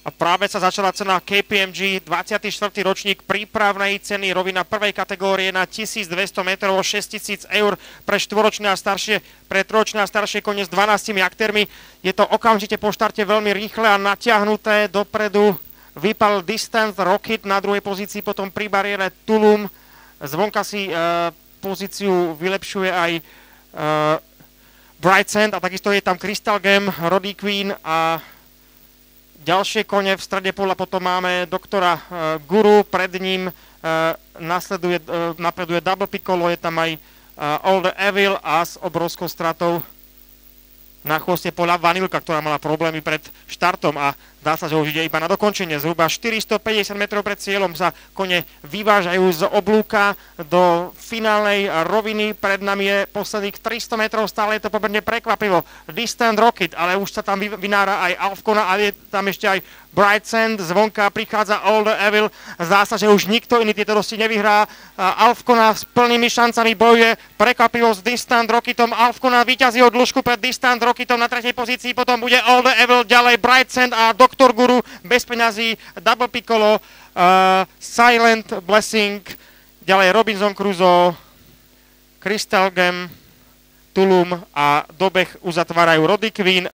A práve sa začala cena KPMG, 24. ročník prípravnej ceny rovina prvej kategórie na 1200 metrov, 6000 eur pre štvoročné a staršie, pre trojročné a staršie kone s 12 aktérmi. Je to okamžite po štarte veľmi rýchle a natiahnuté dopredu. Vypal Distant Rocket na druhej pozícii, potom pri bariére Tulum. Zvonka si pozíciu vylepšuje aj Bright Sand a takisto je tam Crystal Gem, Roddy Queen a ďalšie kone. V strede pola potom máme doktora Guru, pred ním napreduje Double Piccolo, je tam aj All the Evil a s obrovskou stratou na chvoste pola Vanilka, ktorá mala problémy pred štartom a dá sa, že už ide iba na dokončenie. Zhruba 450 metrov pred cieľom sa kone vyvážajú z oblúka do finálnej roviny. Pred nami je posledných 300 metrov, stále je to pomerne prekvapivo. Distant Rocket, ale už sa tam vynára aj Alfcona a je tam ešte aj Bright Sand. Zvonka prichádza All the Evil. Zdá sa, že už nikto iný tieto rosti nevyhrá. Alfcona s plnými šancami bojuje prekvapivo s Distant Rocketom. Alfcona víťazí o dĺžku pred Distant Rocketom na tretej pozícii, potom bude All the Evil, ďalej Bright Sand a Dr. Guru bez peňazí, Double Piccolo, Silent Blessing, ďalej Robinson Crusoe, Crystal Gem, Tulum a dobeh uzatvárajú Roddy Queen